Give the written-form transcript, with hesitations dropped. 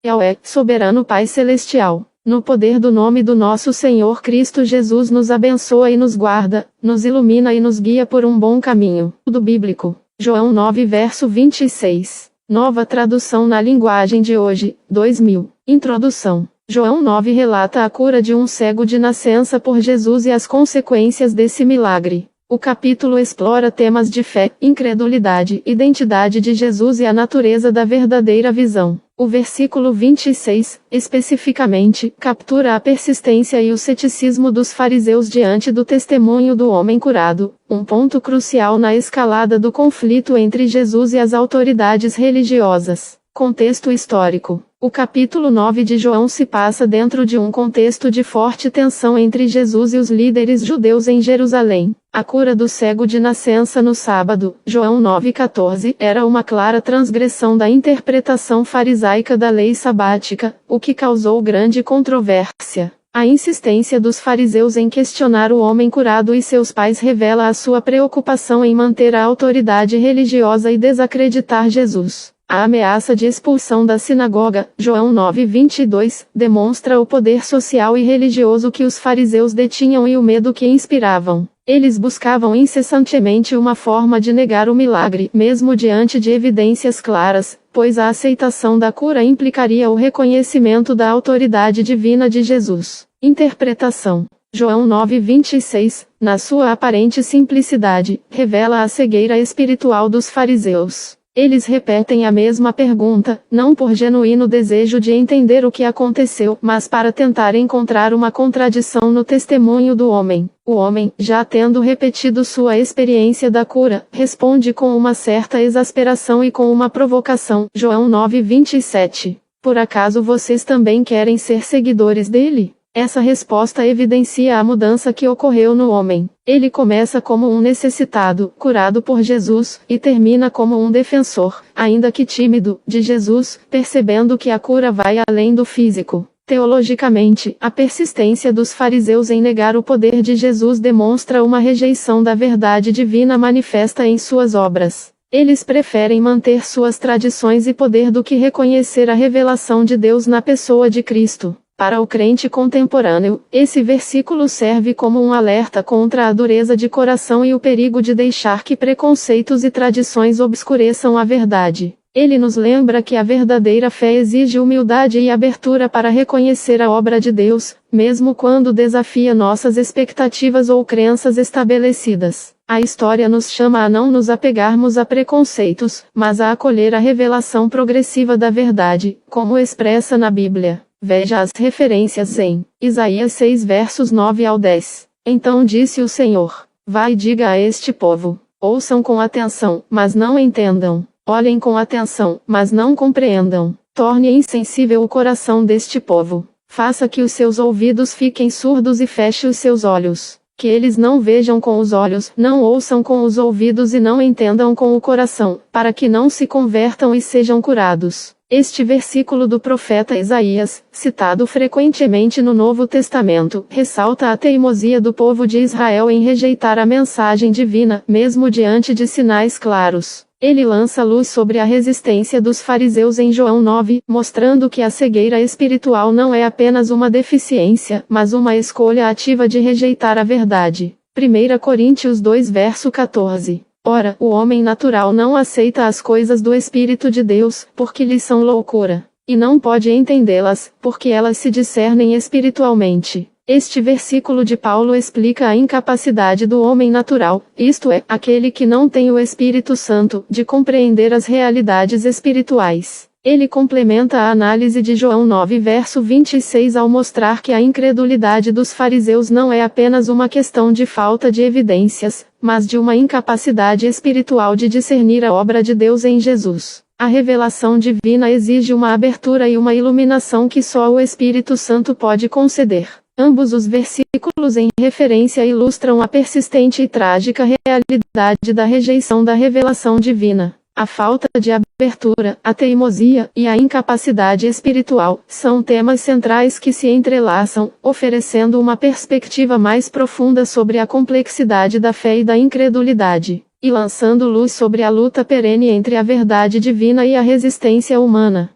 Yahweh, soberano Pai Celestial, no poder do nome do nosso Senhor Cristo Jesus, nos abençoa e nos guarda, nos ilumina e nos guia por um bom caminho. Do bíblico, João 9 verso 26. Nova tradução na linguagem de hoje, 2000. Introdução. João 9 relata a cura de um cego de nascença por Jesus e as consequências desse milagre. O capítulo explora temas de fé, incredulidade, identidade de Jesus e a natureza da verdadeira visão. O versículo 26, especificamente, captura a persistência e o ceticismo dos fariseus diante do testemunho do homem curado, um ponto crucial na escalada do conflito entre Jesus e as autoridades religiosas. Contexto histórico. O capítulo 9 de João se passa dentro de um contexto de forte tensão entre Jesus e os líderes judeus em Jerusalém. A cura do cego de nascença no sábado, João 9,14, era uma clara transgressão da interpretação farisaica da lei sabática, o que causou grande controvérsia. A insistência dos fariseus em questionar o homem curado e seus pais revela a sua preocupação em manter a autoridade religiosa e desacreditar Jesus. A ameaça de expulsão da sinagoga, João 9:22, demonstra o poder social e religioso que os fariseus detinham e o medo que inspiravam. Eles buscavam incessantemente uma forma de negar o milagre, mesmo diante de evidências claras, pois a aceitação da cura implicaria o reconhecimento da autoridade divina de Jesus. Interpretação. João 9:26, na sua aparente simplicidade, revela a cegueira espiritual dos fariseus. Eles repetem a mesma pergunta, não por genuíno desejo de entender o que aconteceu, mas para tentar encontrar uma contradição no testemunho do homem. O homem, já tendo repetido sua experiência da cura, responde com uma certa exasperação e com uma provocação. João 9:27. Por acaso vocês também querem ser seguidores dele? Essa resposta evidencia a mudança que ocorreu no homem. Ele começa como um necessitado, curado por Jesus, e termina como um defensor, ainda que tímido, de Jesus, percebendo que a cura vai além do físico. Teologicamente, a persistência dos fariseus em negar o poder de Jesus demonstra uma rejeição da verdade divina manifesta em suas obras. Eles preferem manter suas tradições e poder do que reconhecer a revelação de Deus na pessoa de Cristo. Para o crente contemporâneo, esse versículo serve como um alerta contra a dureza de coração e o perigo de deixar que preconceitos e tradições obscureçam a verdade. Ele nos lembra que a verdadeira fé exige humildade e abertura para reconhecer a obra de Deus, mesmo quando desafia nossas expectativas ou crenças estabelecidas. A história nos chama a não nos apegarmos a preconceitos, mas a acolher a revelação progressiva da verdade, como expressa na Bíblia. Veja as referências em Isaías 6 versos 9 ao 10. Então disse o Senhor: Vai e diga a este povo: ouçam com atenção, mas não entendam. Olhem com atenção, mas não compreendam. Torne insensível o coração deste povo. Faça que os seus ouvidos fiquem surdos e feche os seus olhos. Que eles não vejam com os olhos, não ouçam com os ouvidos e não entendam com o coração, para que não se convertam e sejam curados. Este versículo do profeta Isaías, citado frequentemente no Novo Testamento, ressalta a teimosia do povo de Israel em rejeitar a mensagem divina, mesmo diante de sinais claros. Ele lança luz sobre a resistência dos fariseus em João 9, mostrando que a cegueira espiritual não é apenas uma deficiência, mas uma escolha ativa de rejeitar a verdade. 1 Coríntios 2 verso 14. Ora, o homem natural não aceita as coisas do Espírito de Deus, porque lhes são loucura, e não pode entendê-las, porque elas se discernem espiritualmente. Este versículo de Paulo explica a incapacidade do homem natural, isto é, aquele que não tem o Espírito Santo, de compreender as realidades espirituais. Ele complementa a análise de João 9 verso 26 ao mostrar que a incredulidade dos fariseus não é apenas uma questão de falta de evidências, mas de uma incapacidade espiritual de discernir a obra de Deus em Jesus. A revelação divina exige uma abertura e uma iluminação que só o Espírito Santo pode conceder. Ambos os versículos em referência ilustram a persistente e trágica realidade da rejeição da revelação divina. A falta de abertura, a teimosia e a incapacidade espiritual são temas centrais que se entrelaçam, oferecendo uma perspectiva mais profunda sobre a complexidade da fé e da incredulidade, e lançando luz sobre a luta perene entre a verdade divina e a resistência humana.